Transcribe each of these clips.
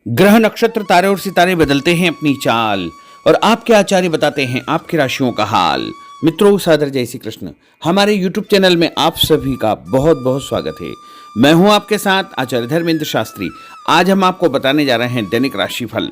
ग्रह नक्षत्र तारे और सितारे बदलते हैं अपनी चाल और आपके आचार्य बताते हैं आपकी राशियों का हाल। मित्रों, सादर जय श्री कृष्ण। हमारे YouTube चैनल में आप सभी का बहुत बहुत स्वागत है। मैं हूं आपके साथ आचार्य धर्मेंद्र शास्त्री। आज हम आपको बताने जा रहे हैं दैनिक राशिफल।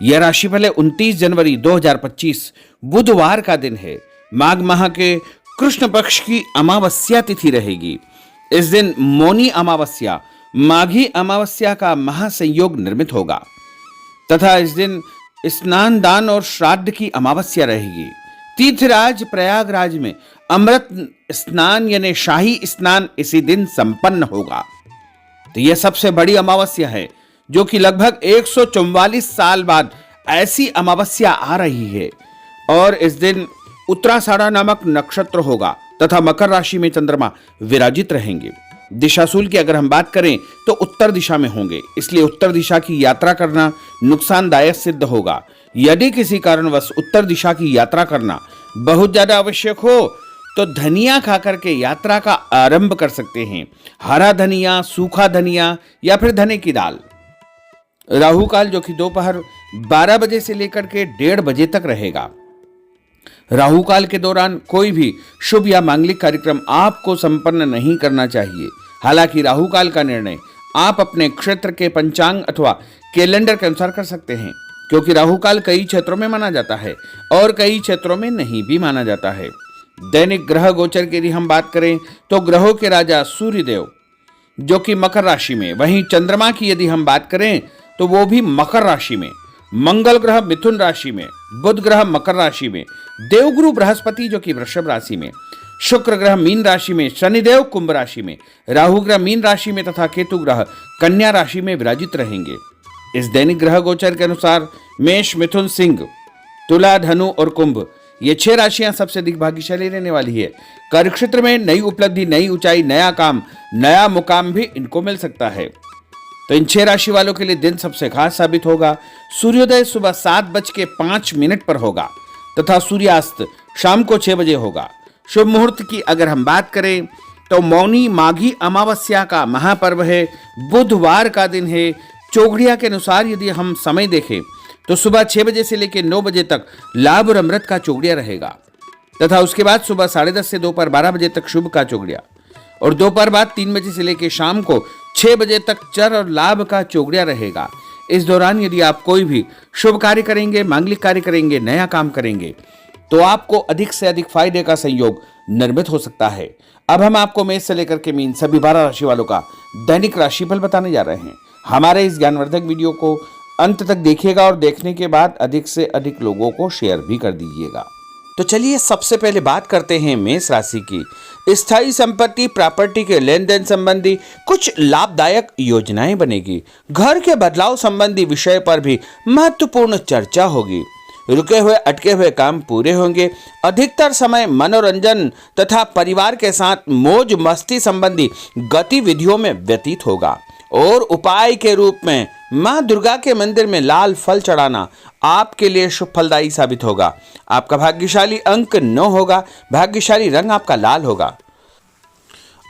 यह राशिफल है 29 जनवरी 2025 बुधवार का दिन है। माघ माह के कृष्ण पक्ष की अमावस्या तिथि रहेगी। इस दिन मौनी अमावस्या माघी अमावस्या का महासंयोग निर्मित होगा तथा इस दिन स्नान दान और श्राद्ध की अमावस्या रहेगी। तीर्थराज प्रयागराज में अमृत स्नान यानी शाही स्नान इसी दिन संपन्न होगा। तो यह सबसे बड़ी अमावस्या है जो कि लगभग 144 साल बाद ऐसी अमावस्या आ रही है। और इस दिन उत्तराषाढ़ा नामक नक्षत्र होगा तथा मकर राशि में चंद्रमा विराजित रहेंगे। दिशाशूल की अगर हम बात करें तो उत्तर दिशा में होंगे, इसलिए उत्तर दिशा की यात्रा करना नुकसानदायक सिद्ध होगा। यदि किसी कारणवश उत्तर दिशा की यात्रा करना बहुत ज्यादा आवश्यक हो तो धनिया खाकर के यात्रा का आरंभ कर सकते हैं। हरा धनिया, सूखा धनिया या फिर धने की दाल। राहु काल जो कि दोपहर 12 बजे से लेकर के 1:30 बजे तक रहेगा। राहु काल के दौरान कोई भी शुभ या मांगलिक कार्यक्रम आपको संपन्न नहीं करना चाहिए। हालांकि राहु काल का निर्णय आप अपने क्षेत्र के पंचांग अथवा कैलेंडर के अनुसार कर सकते हैं, क्योंकि राहु काल कई क्षेत्रों में माना जाता है और कई क्षेत्रों में नहीं भी माना जाता है। दैनिक ग्रह गोचर की यदि हम बात करें तो ग्रहों के राजा सूर्यदेव जो कि मकर राशि में, वहीं चंद्रमा की यदि हम बात करें तो वो भी मकर राशि में, मंगल ग्रह मिथुन राशि में, बुध ग्रह मकर राशि में, देवगुरु बृहस्पति जो कि वृषभ राशि में, शुक्र ग्रह मीन राशि में, शनिदेव कुंभ राशि में, राहु ग्रह मीन राशि में तथा केतु ग्रह कन्या राशि में विराजित रहेंगे। इस दैनिक ग्रह गोचर के अनुसार मेष, मिथुन, सिंह, तुला, धनु और कुंभ ये 6 राशियां सबसे अधिक भाग्यशाली रहने वाली है। कार्यक्षेत्र में नई उपलब्धि, नई ऊंचाई, नया काम, नया मुकाम भी इनको मिल सकता है। तो इन 6 राशि वालों के लिए दिन सबसे खास साबित होगा। सूर्योदय सुबह 7:05 पर होगा तथा सूर्यास्त शाम को 6 बजे होगा। शुभ मुहूर्त की अगर हम बात करें तो मौनी माघी अमावस्या का महापर्व है, बुधवार का दिन है। चौघड़िया के अनुसार यदि हम समय देखें तो सुबह 6 बजे से लेकर 9 बजे तक लाभ और अमृत का चौघड़िया रहेगा तथा उसके बाद सुबह 10:30 से दोपहर 12 बजे तक शुभ का चौघड़िया और दोपहर बाद 3 बजे से लेकर शाम को 6 बजे तक चर और लाभ का चौघड़िया रहेगा। इस दौरान यदि आप कोई भी शुभ कार्य करेंगे, मांगलिक कार्य करेंगे, नया काम करेंगे तो आपको अधिक से अधिक फायदे का संयोग निर्मित हो सकता है। अब हम आपको मेष से लेकर के मीन सभी 12 राशि वालों का दैनिक राशिफल बताने जा रहे हैं। हमारे इस ज्ञानवर्धक वीडियो को अंत तक देखिएगा और देखने के बाद अधिक से अधिक लोगों को शेयर भी कर दीजिएगा। तो चलिए सबसे पहले बात करते हैं मेष राशि की। स्थायी संपत्ति, प्रॉपर्टी के लेन देन संबंधी कुछ लाभदायक योजनाएं बनेगी। घर के बदलाव संबंधी विषय पर भी महत्वपूर्ण चर्चा होगी। रुके हुए अटके हुए काम पूरे होंगे। अधिकतर समय मनोरंजन तथा परिवार के साथ मौज मस्ती संबंधी गतिविधियों में व्यतीत होगा। और उपाय के रूप में मां दुर्गा के मंदिर में लाल फल चढ़ाना आपके लिए शुभ फलदायी साबित होगा। आपका भाग्यशाली अंक 9 होगा। भाग्यशाली रंग आपका लाल होगा।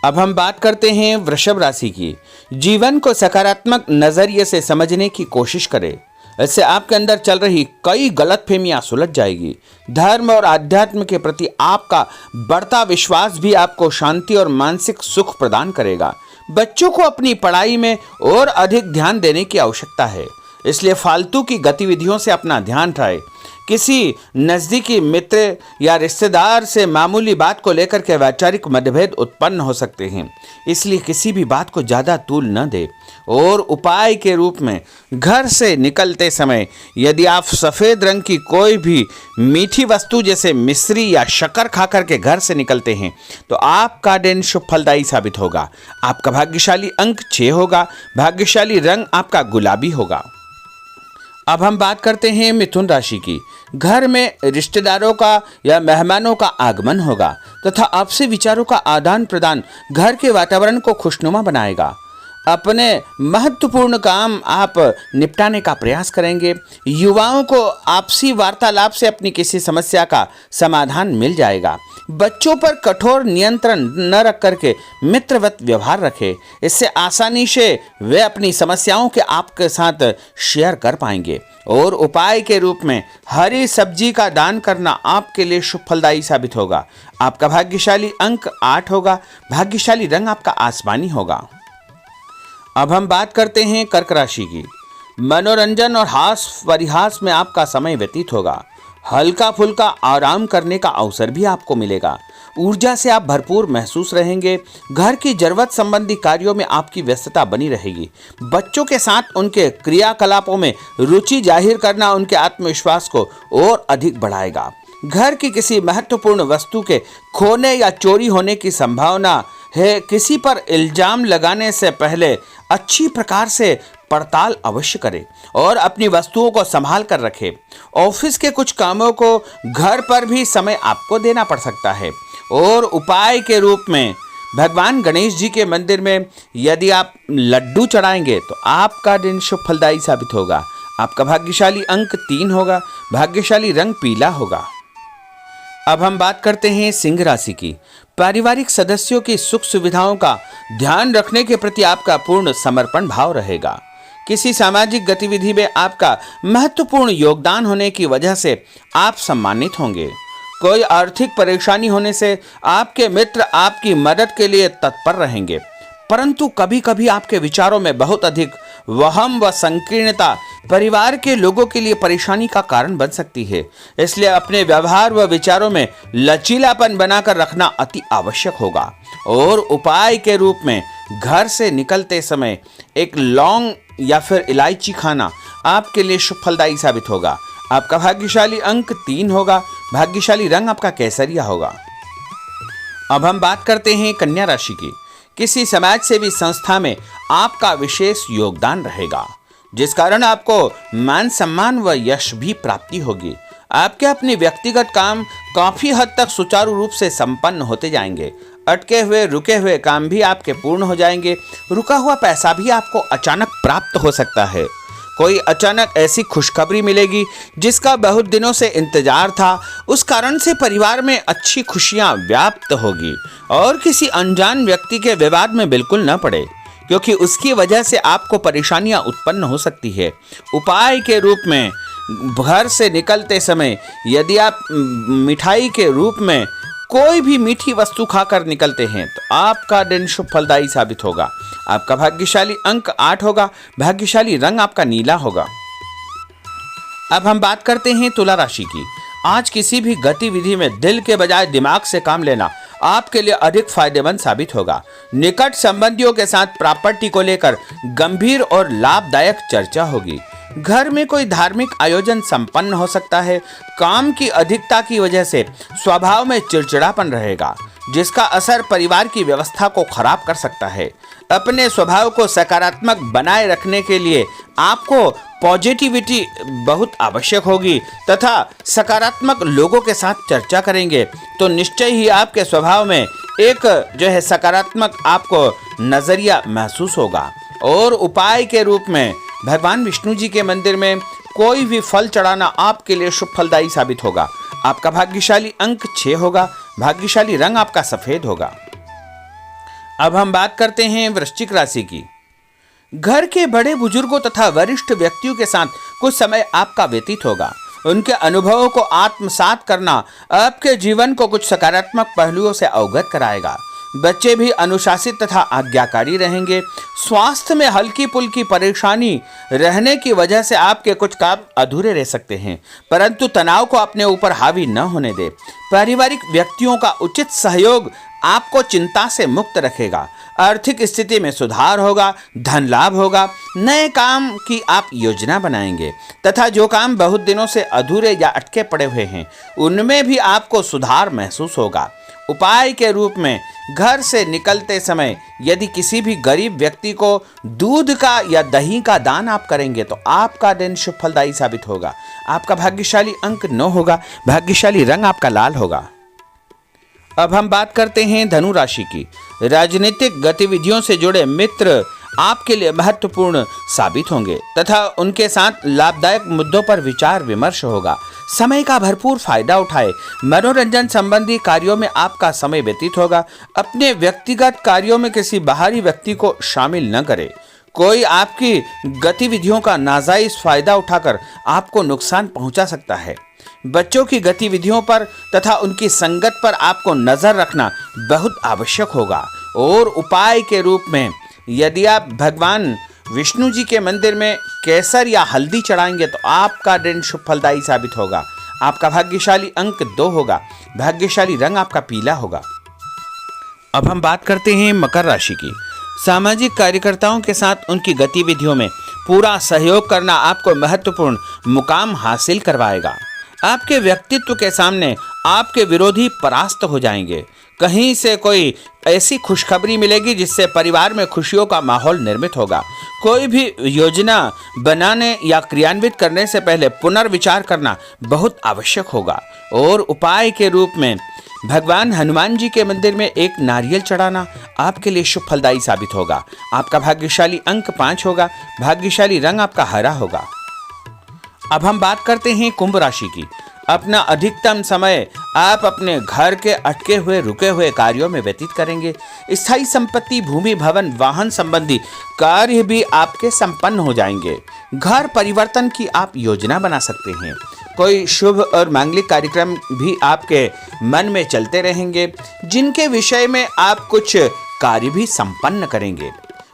अब हम बात करते हैं वृषभ राशि की। जीवन को सकारात्मक नजरिए से समझने की कोशिश करें, इससे आपके अंदर चल रही कई गलतफहमियां सुलझ जाएगी। धर्म और आध्यात्म के प्रति आपका बढ़ता विश्वास भी आपको शांति और मानसिक सुख प्रदान करेगा। बच्चों को अपनी पढ़ाई में और अधिक ध्यान देने की आवश्यकता है, इसलिए फालतू की गतिविधियों से अपना ध्यान हटाएं। किसी नज़दीकी मित्र या रिश्तेदार से मामूली बात को लेकर के वैचारिक मतभेद उत्पन्न हो सकते हैं, इसलिए किसी भी बात को ज़्यादा तूल न दे। और उपाय के रूप में घर से निकलते समय यदि आप सफ़ेद रंग की कोई भी मीठी वस्तु जैसे मिश्री या शक्कर खाकर के घर से निकलते हैं तो आपका दिन शुभ फलदायी साबित होगा। आपका भाग्यशाली अंक 6 होगा। भाग्यशाली रंग आपका गुलाबी होगा। अब हम बात करते हैं मिथुन राशि की। घर में रिश्तेदारों का या मेहमानों का आगमन होगा तथा आपसी विचारों का आदान प्रदान घर के वातावरण को खुशनुमा बनाएगा। अपने महत्वपूर्ण काम आप निपटाने का प्रयास करेंगे। युवाओं को आपसी वार्तालाप से अपनी किसी समस्या का समाधान मिल जाएगा। बच्चों पर कठोर नियंत्रण न रख करके मित्रवत व्यवहार रखें। इससे आसानी से वे अपनी समस्याओं के आपके साथ शेयर कर पाएंगे। और उपाय के रूप में हरी सब्जी का दान करना आपके लिए शुभ फलदायी साबित होगा। आपका भाग्यशाली अंक 8 होगा। भाग्यशाली रंग आपका आसमानी होगा। अब हम बात करते हैं कर्क राशि की। मनोरंजन और हास परिहास में आपका समय व्यतीत होगा। हल्का फुल्का आराम करने का अवसर भी आपको मिलेगा। ऊर्जा से आप भरपूर महसूस रहेंगे। घर की जरूरत संबंधी कार्यों में आपकी व्यस्तता बनी रहेगी। बच्चों के साथ उनके क्रियाकलापों में रुचि जाहिर करना उनके आत्मविश्वास को और अधिक बढ़ाएगा। घर की किसी महत्वपूर्ण वस्तु के खोने या चोरी होने की संभावना है। किसी पर इल्जाम लगाने से पहले अच्छी प्रकार से पड़ताल अवश्य करें और अपनी वस्तुओं को संभाल कर रखें। ऑफिस के कुछ कामों को घर पर भी समय आपको देना पड़ सकता है। और उपाय के रूप में भगवान गणेश जी के मंदिर में यदि आप लड्डू चढ़ाएंगे तो आपका दिन शुभ फलदायी साबित होगा। आपका भाग्यशाली अंक 3 होगा। भाग्यशाली रंग पीला होगा। अब हम बात करते हैं सिंह राशि की। पारिवारिक सदस्यों की सुख सुविधाओं का ध्यान रखने के प्रति आपका पूर्ण समर्पण भाव रहेगा। किसी सामाजिक गतिविधि में आपका महत्वपूर्ण योगदान होने की वजह से आप सम्मानित होंगे। कोई आर्थिक परेशानी होने से आपके मित्र आपकी मदद के लिए तत्पर रहेंगे, परंतु कभी कभी आपके विचारों में बहुत अधिक वहम व संकीर्णता परिवार के लोगों के लिए परेशानी का कारण बन सकती है। इसलिए अपने व्यवहार व विचारों में लचीलापन बनाकर रखना अति आवश्यक होगा। और उपाय के रूप में घर से निकलते समय एक लौंग या फिर इलायची खाना आपके लिए शुभ फलदायी साबित होगा। आपका भाग्यशाली अंक 3 होगा। भाग्यशाली रंग आपका केसरिया होगा। अब हम बात करते हैं कन्या राशि की। किसी समाज सेवी संस्था में आपका विशेष योगदान रहेगा, जिस कारण आपको मान सम्मान व यश भी प्राप्ति होगी। आपके अपने व्यक्तिगत काम काफी हद तक सुचारू रूप से संपन्न होते जाएंगे। अटके हुए रुके हुए काम भी आपके पूर्ण हो जाएंगे। रुका हुआ पैसा भी आपको अचानक प्राप्त हो सकता है। कोई अचानक ऐसी खुशखबरी मिलेगी जिसका बहुत दिनों से इंतजार था। उस कारण से परिवार में अच्छी खुशियां व्याप्त होगी। और किसी अनजान व्यक्ति के विवाद में बिल्कुल न पड़े, क्योंकि उसकी वजह से आपको परेशानियां उत्पन्न हो सकती है। उपाय के रूप में घर से निकलते समय यदि आप मिठाई के रूप में कोई भी मीठी वस्तु खाकर निकलते हैं तो आपका दिन शुभ फलदायी साबित होगा। आपका भाग्यशाली अंक 8 होगा। भाग्यशाली रंग आपका नीला होगा। अब हम बात करते हैं तुला राशि की। आज किसी भी गतिविधि में दिल के बजाय दिमाग से काम लेना आपके लिए अधिक फायदेमंद साबित होगा। निकट संबंधियों के साथ प्रॉपर्टी को लेकर गंभीर और लाभदायक चर्चा होगी। घर में कोई धार्मिक आयोजन संपन्न हो सकता है। काम की अधिकता की वजह से स्वभाव में चिड़चिड़ापन रहेगा, जिसका असर परिवार की व्यवस्था को खराब कर सकता है। अपने स्वभाव को सकारात्मक बनाए रखने के लिए आपको पॉजिटिविटी बहुत आवश्यक होगी तथा सकारात्मक लोगों के साथ चर्चा करेंगे तो निश्चय ही आपके स्वभाव में एक सकारात्मक आपको नजरिया महसूस होगा। और उपाय के रूप में भगवान विष्णु जी के मंदिर में कोई भी फल चढ़ाना आपके लिए शुभ फलदायी साबित होगा। आपका भाग्यशाली अंक 6 होगा। भाग्यशाली रंग आपका सफेद होगा। अब हम बात करते हैं वृश्चिक राशि की। घर के बड़े बुजुर्गों तथा वरिष्ठ व्यक्तियों के साथ कुछ समय आपका व्यतीत होगा। उनके अनुभवों को आत्मसात करना आपके जीवन को कुछ सकारात्मक पहलुओं से अवगत कराएगा। बच्चे भी अनुशासित तथा आज्ञाकारी रहेंगे। स्वास्थ्य में हल्की पुल्की परेशानी रहने की वजह से आपके कुछ काम अधूरे रह सकते हैं, परंतु तनाव को अपने ऊपर हावी न होने दे। पारिवारिक व्यक्तियों का उचित सहयोग आपको चिंता से मुक्त रखेगा। आर्थिक स्थिति में सुधार होगा। धन लाभ होगा। नए काम की आप योजना बनाएंगे तथा जो काम बहुत दिनों से अधूरे या अटके पड़े हुए हैं उनमें भी आपको सुधार महसूस होगा। उपाय के रूप में घर से निकलते समय यदि किसी भी गरीब व्यक्ति को दूध का या दही का दान आप करेंगे तो आपका दिन शुभ फलदायी साबित होगा। आपका भाग्यशाली अंक 9 होगा। भाग्यशाली रंग आपका लाल होगा। अब हम बात करते हैं धनु राशि की। राजनीतिक गतिविधियों से जुड़े मित्र आपके लिए महत्वपूर्ण साबित होंगे तथा उनके साथ लाभदायक मुद्दों पर विचार विमर्श होगा। समय का भरपूर फायदा उठाए। मनोरंजन संबंधी कार्यों में आपका समय व्यतीत होगा। अपने व्यक्तिगत कार्यों में किसी बाहरी व्यक्ति को शामिल न करें। कोई आपकी गतिविधियों का नाजायज फायदा उठाकर आपको नुकसान पहुंचा सकता है। बच्चों की गतिविधियों पर तथा उनकी संगत पर आपको नजर रखना बहुत आवश्यक होगा। और उपाय के रूप में यदि आप भगवान विष्णु जी के मंदिर में केसर या हल्दी चढ़ाएंगे तो आपका दिन शुभ फलदायी साबित होगा। आपका भाग्यशाली अंक 2 होगा। भाग्यशाली रंग आपका पीला होगा। अब हम बात करते हैं मकर राशि की। सामाजिक कार्यकर्ताओं के साथ उनकी गतिविधियों में पूरा सहयोग करना आपको महत्वपूर्ण मुकाम हासिल करवाएगा। आपके व्यक्तित्व के सामने आपके विरोधी परास्त हो जाएंगे। कहीं से कोई ऐसी खुशखबरी मिलेगी जिससे परिवार में खुशियों का माहौल निर्मित होगा। कोई भी योजना बनाने या क्रियान्वित करने से पहले पुनर्विचार करना बहुत आवश्यक होगा। और उपाय के रूप में भगवान हनुमान जी के मंदिर में एक नारियल चढ़ाना आपके लिए शुभ फलदायी साबित होगा। आपका भाग्यशाली अंक 5 होगा। भाग्यशाली रंग आपका हरा होगा। अब हम बात करते हैं कुंभ राशि की। अपना अधिकतम समय आप अपने घर के अटके हुए रुके हुए कार्यों में व्यतीत करेंगे। स्थायी संपत्ति, भूमि, भवन, वाहन संबंधी कार्य भी आपके संपन्न हो जाएंगे। घर परिवर्तन की आप योजना बना सकते हैं। कोई शुभ और मांगलिक कार्यक्रम भी आपके मन में चलते रहेंगे, जिनके विषय में आप कुछ कार्य भी संपन्न करेंगे।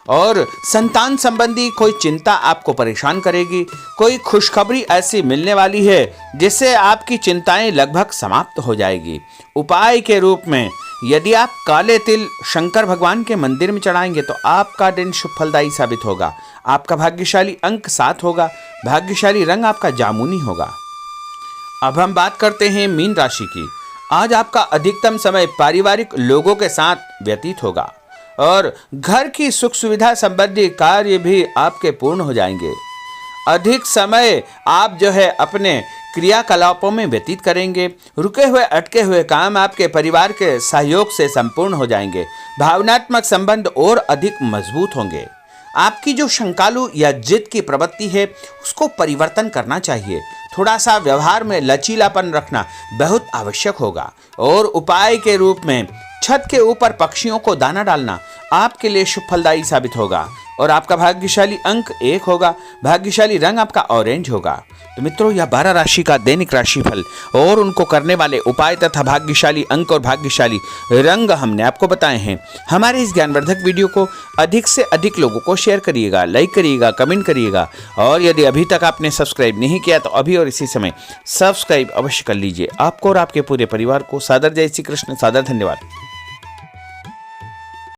और संतान संबंधी कोई चिंता आपको परेशान करेगी। कोई खुशखबरी ऐसी मिलने वाली है जिससे आपकी चिंताएं लगभग समाप्त हो जाएगी। उपाय के रूप में यदि आप काले तिल शंकर भगवान के मंदिर में चढ़ाएंगे तो आपका दिन शुभ फलदायी साबित होगा। आपका भाग्यशाली अंक 7 होगा। भाग्यशाली रंग आपका जामुनी होगा। अब हम बात करते हैं मीन राशि की। आज आपका अधिकतम समय पारिवारिक लोगों के साथ व्यतीत होगा और घर की सुख सुविधा संबंधी कार्य भी आपके पूर्ण हो जाएंगे। अधिक समय आप अपने क्रियाकलापों में व्यतीत करेंगे। रुके हुए अटके हुए काम आपके परिवार के सहयोग से संपूर्ण हो जाएंगे। भावनात्मक संबंध और अधिक मजबूत होंगे। आपकी जो शंकालु या जिद की प्रवृत्ति है उसको परिवर्तन करना चाहिए। थोड़ा सा व्यवहार में लचीलापन रखना बहुत आवश्यक होगा। और उपाय के रूप में छत के ऊपर पक्षियों को दाना डालना आपके लिए शुभ फलदायी साबित होगा। और आपका भाग्यशाली अंक 1 होगा। भाग्यशाली रंग आपका ऑरेंज होगा। तो मित्रों, यह 12 राशि का दैनिक राशिफल और उनको करने वाले उपाय तथा भाग्यशाली अंक और भाग्यशाली रंग हमने आपको बताए हैं। हमारे इस ज्ञानवर्धक वीडियो को अधिक से अधिक लोगों को शेयर करिएगा, लाइक करिएगा, कमेंट करिएगा। और यदि अभी तक आपने सब्सक्राइब नहीं किया तो अभी और इसी समय सब्सक्राइब अवश्य कर लीजिए। आपको और आपके पूरे परिवार को सादर जय श्री कृष्ण, सादर धन्यवाद।